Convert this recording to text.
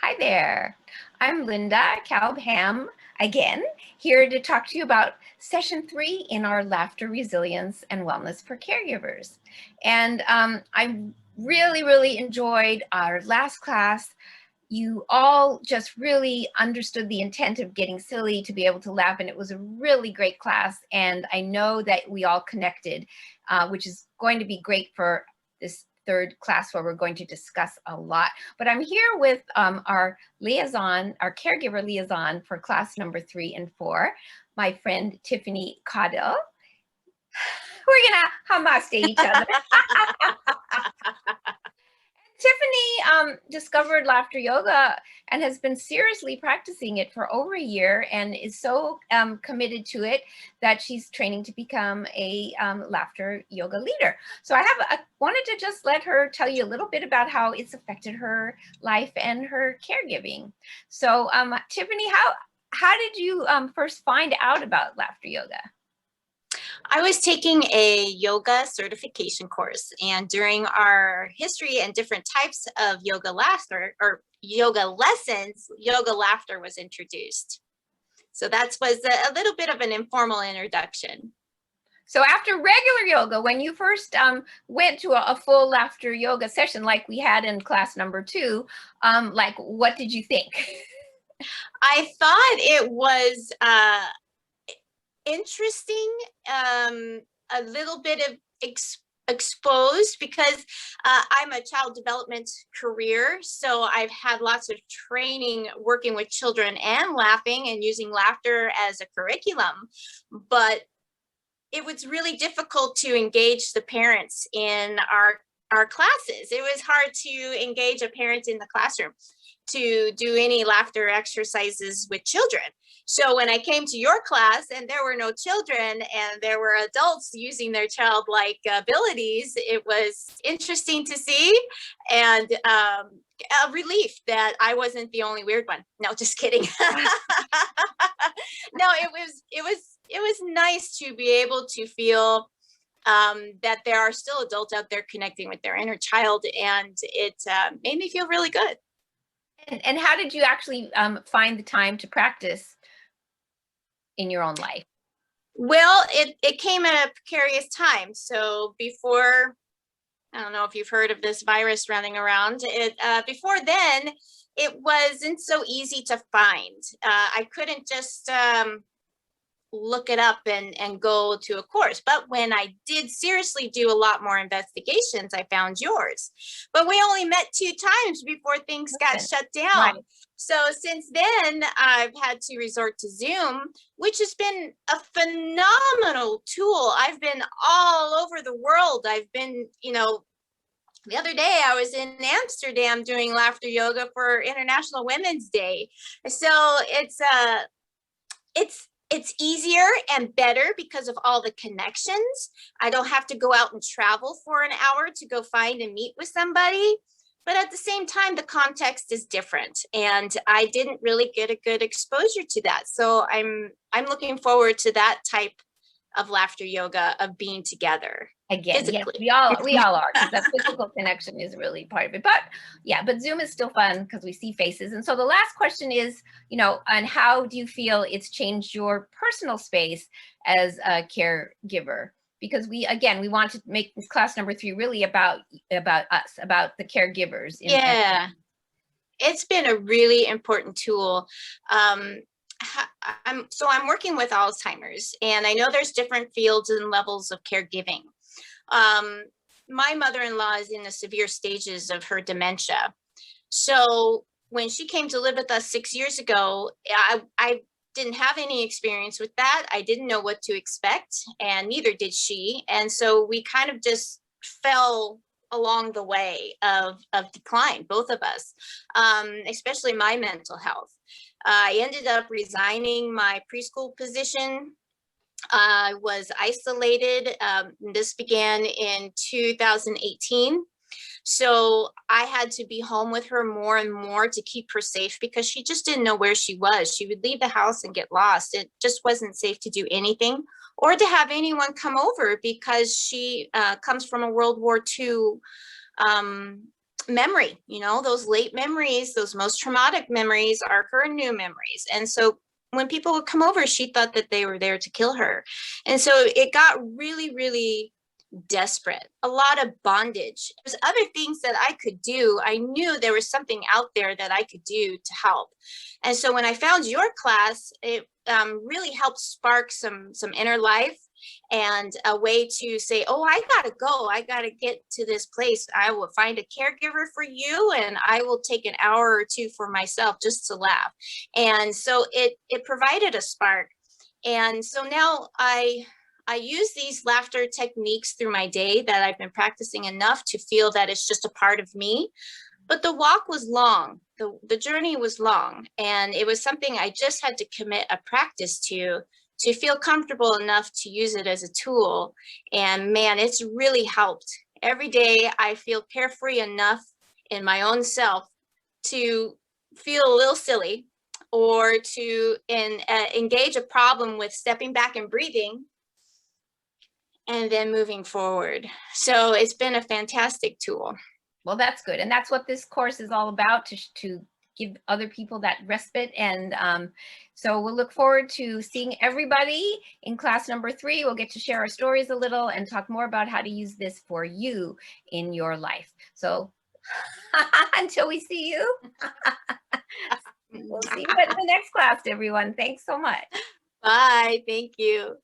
Hi there. I'm Linda Calbham again, here to talk to you about session 3 in our Laughter, Resilience, and Wellness for Caregivers. And I really enjoyed our last class. You all just really understood the intent of getting silly to be able to laugh, and it was a really great class. And I know that we all connected, which is going to be great for this third class where we're going to discuss a lot. But I'm here with our liaison, our caregiver liaison for class number 3 and 4, my friend Tiffany Caudill. We're gonna hamas to each other. Tiffany discovered laughter yoga and has been seriously practicing it for over a year and is so committed to it that she's training to become a laughter yoga leader. So I wanted to just let her tell you a little bit about how it's affected her life and her caregiving. So Tiffany, how did you first find out about laughter yoga? I was taking a yoga certification course, and during our history and different types of yoga laughter or yoga lessons, yoga laughter was introduced. So that was a little bit of an informal introduction. So after regular yoga, when you first went to a full laughter yoga session like we had in class number 2, like what did you think? I thought it was interesting, a little bit of exposed because I'm a child development career. So I've had lots of training working with children and laughing and using laughter as a curriculum. But it was really difficult to engage the parents in our classes. It was hard to engage a parent in the classroom to do any laughter exercises with children. So when I came to your class and there were no children and there were adults using their childlike abilities, it was interesting to see, and a relief that I wasn't the only weird one. No, just kidding. No, it was nice to be able to feel that there are still adults out there connecting with their inner child, and it made me feel really good. And how did you actually find the time to practice in your own life? Well, it came at a precarious time. So before, I don't know if you've heard of this virus running around, before then, it wasn't so easy to find. I couldn't just look it up and go to a course. But when I did seriously do a lot more investigations, I found yours. But we only met 2 times before things got shut down. Right. So since then, I've had to resort to Zoom, which has been a phenomenal tool. I've been all over the world. I've been, the other day I was in Amsterdam doing laughter yoga for International Women's Day. So it's easier and better because of all the connections. I don't have to go out and travel for an hour to go find and meet with somebody. But at the same time, the context is different, and I didn't really get a good exposure to that. So I'm looking forward to that type of laughter yoga, of being together. Again, yes, we all are, because that physical connection is really part of it. But yeah, but Zoom is still fun because we see faces. And so the last question is, on how do you feel it's changed your personal space as a caregiver? Because we want to make this class number 3 really about us, about the caregivers. Yeah, it's been a really important tool. I'm working with Alzheimer's, and I know there's different fields and levels of caregiving. My mother-in-law is in the severe stages of her dementia. So when she came to live with us 6 years ago, I didn't have any experience with that. I didn't know what to expect, and neither did she. And so we kind of just fell along the way of decline, both of us, especially my mental health. I ended up resigning my preschool position. I was isolated. This began in 2018. So I had to be home with her more and more to keep her safe, because she just didn't know where she was. She would leave the house and get lost. It just wasn't safe to do anything or to have anyone come over, because she comes from a World War II memory, those late memories, those most traumatic memories are her new memories. And so when people would come over, she thought that they were there to kill her. And so it got really, really desperate, a lot of bondage. There's other things that I could do. I knew there was something out there that I could do to help. And so when I found your class, it really helped spark some inner life and a way to say, oh, I gotta go. I gotta get to this place. I will find a caregiver for you, and I will take an hour or two for myself just to laugh. And so it provided a spark. And so now I use these laughter techniques through my day that I've been practicing enough to feel that it's just a part of me. But the walk was long. The journey was long. And it was something I just had to commit a practice to feel comfortable enough to use it as a tool. And man, it's really helped. Every day I feel carefree enough in my own self to feel a little silly, or to engage a problem with stepping back and breathing, and then moving forward. So it's been a fantastic tool. Well, that's good. And that's what this course is all about, to give other people that respite. And so we'll look forward to seeing everybody in class number 3. We'll get to share our stories a little and talk more about how to use this for you in your life. So until we see you, we'll see you in the next class, everyone. Thanks so much. Bye. Thank you.